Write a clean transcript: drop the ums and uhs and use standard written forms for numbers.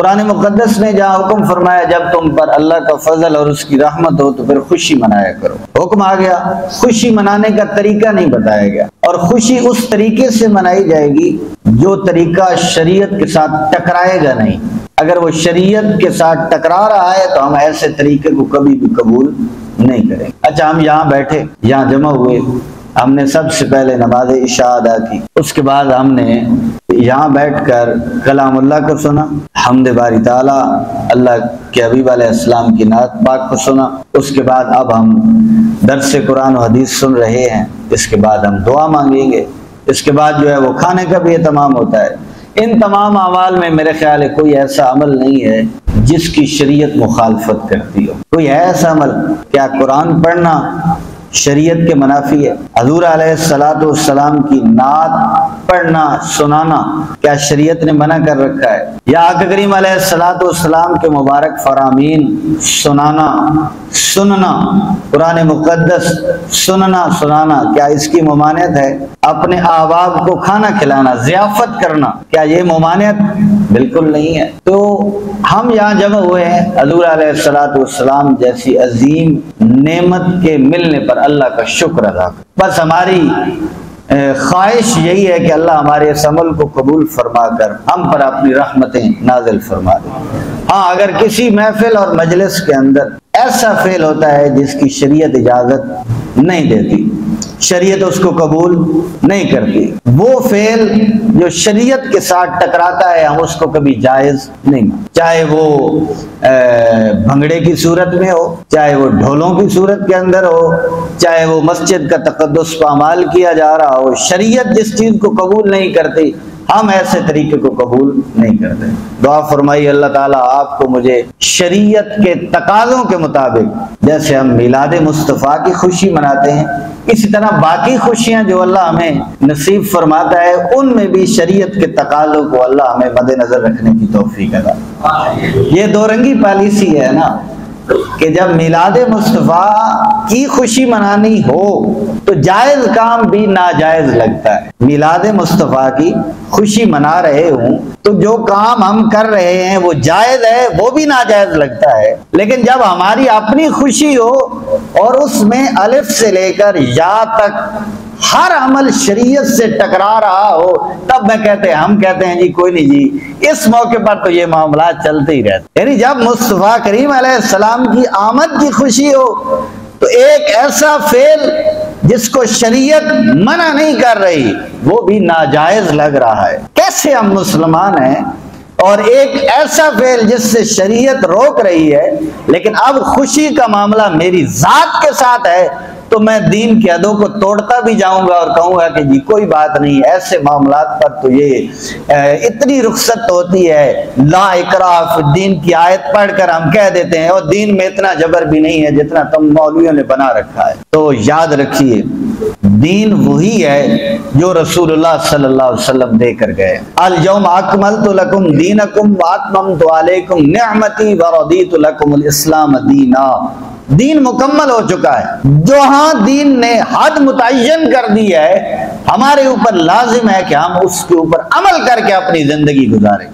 قرآن مقدس نے جہاں حکم فرمایا جب تم پر اللہ کا فضل اور اس کی رحمت ہو تو پھر خوشی منایا کرو، حکم آ گیا، خوشی منانے کا طریقہ نہیں بتایا گیا، اور خوشی اس طریقے سے منائی جائے گی جو طریقہ شریعت کے ساتھ ٹکرائے گا نہیں۔ اگر وہ شریعت کے ساتھ ٹکرا رہا ہے تو ہم ایسے طریقے کو کبھی بھی قبول نہیں کریں۔ اچھا، ہم یہاں بیٹھے، یہاں جمع ہوئے، ہم نے سب سے پہلے نماز عشاء ادا کی، اس کے بعد ہم نے یہاں بیٹھ کر کلام اللہ کو سنا، حمد باری تعالیٰ، اللہ کے حبیب علیہ السلام کی نعت پاک کو سنا، اس کے بعد اب ہم درس قرآن و حدیث سن رہے ہیں، اس کے بعد ہم دعا مانگیں گے، اس کے بعد جو ہے وہ کھانے کا بھی اہتمام ہوتا ہے۔ ان تمام اعمال میں میرے خیال ہے کوئی ایسا عمل نہیں ہے جس کی شریعت مخالفت کرتی ہو۔ کوئی ہے ایسا عمل؟ کیا قرآن پڑھنا شریعت کے منافی ہے؟ حضور علیہ السلام کی نعت پڑھنا سنانا کیا شریعت نے منع کر رکھا ہے؟ یا آقا کریم علیہ السلام کے مبارک فرامین سنانا سننا، قرآن مقدس سنانا کیا اس کی ممانعت ہے؟ اپنے احباب کو کھانا کھلانا، ضیافت کرنا، کیا یہ ممانعت؟ بالکل نہیں ہے۔ تو ہم یہاں جمع ہوئے ہیں حضور علیہ السلام جیسی عظیم نعمت کے ملنے پر اللہ کا شکر ادا کریں۔ بس ہماری خواہش یہی ہے کہ اللہ ہمارے اس عمل کو قبول فرما کر ہم پر اپنی رحمتیں نازل فرما دے۔ ہاں، اگر کسی محفل اور مجلس کے اندر ایسا فعل ہوتا ہے جس کی شریعت اجازت نہیں دیتی، شریعت اس کو قبول نہیں کرتی، وہ فعل جو شریعت کے ساتھ ٹکراتا ہے ہم اس کو کبھی جائز نہیں، چاہے وہ بھنگڑے کی صورت میں ہو، چاہے وہ ڈھولوں کی صورت کے اندر ہو، چاہے وہ مسجد کا تقدس پامال کیا جا رہا ہو، شریعت جس چیز کو قبول نہیں کرتی ہم ایسے طریقے کو قبول نہیں کرتے۔ دعا فرمائی اللہ تعالیٰ آپ کو مجھے شریعت کے تقاضوں کے مطابق، جیسے ہم میلاد مصطفیٰ کی خوشی مناتے ہیں اسی طرح باقی خوشیاں جو اللہ ہمیں نصیب فرماتا ہے ان میں بھی شریعت کے تقاضوں کو اللہ ہمیں مد نظر رکھنے کی توفیق عطا۔ یہ دو رنگی پالیسی ہے نا کہ جب میلاد مصطفیٰ کی خوشی منانی ہو تو جائز کام بھی ناجائز لگتا ہے۔ میلاد مصطفیٰ کی خوشی منا رہے ہوں تو جو کام ہم کر رہے ہیں وہ جائز ہے، وہ بھی ناجائز لگتا ہے، لیکن جب ہماری اپنی خوشی ہو اور اس میں الف سے لے کر یا تک ہر عمل شریعت سے ٹکرا رہا ہو تب ہم کہتے ہیں جی کوئی نہیں جی، اس موقع پر تو یہ معاملات چلتے ہی رہتے۔ یعنی جب مصطفیٰ کریم علیہ السلام کی آمد کی خوشی ہو تو ایک ایسا فعل جس کو شریعت منع نہیں کر رہی وہ بھی ناجائز لگ رہا ہے۔ کیسے ہم مسلمان ہیں اور ایک ایسا فعل جس سے شریعت روک رہی ہے لیکن اب خوشی کا معاملہ میری ذات کے ساتھ ہے تو میں دین کے حدوں کو توڑتا بھی جاؤں گا اور کہوں گا کہ جی کوئی بات نہیں، ایسے معاملات پر تو یہ اتنی رخصت ہوتی ہے، لا اکراہ فی الدین کی آیت پڑھ کر ہم کہہ دیتے ہیں اور دین میں اتنا جبر بھی نہیں ہے جتنا تم مولویوں نے بنا رکھا ہے۔ تو یاد رکھیے دین وہی ہے جو رسول اللہ صلی اللہ علیہ وسلم دے کر گئے۔ الیوم اکملت لکم دینکم واتممت علیکم نعمتی ورضیت لکم الاسلام دینا۔ دین مکمل ہو چکا ہے، جہاں دین نے حد متعین کر دی ہے ہمارے اوپر لازم ہے کہ ہم اس کے اوپر عمل کر کے اپنی زندگی گزاریں۔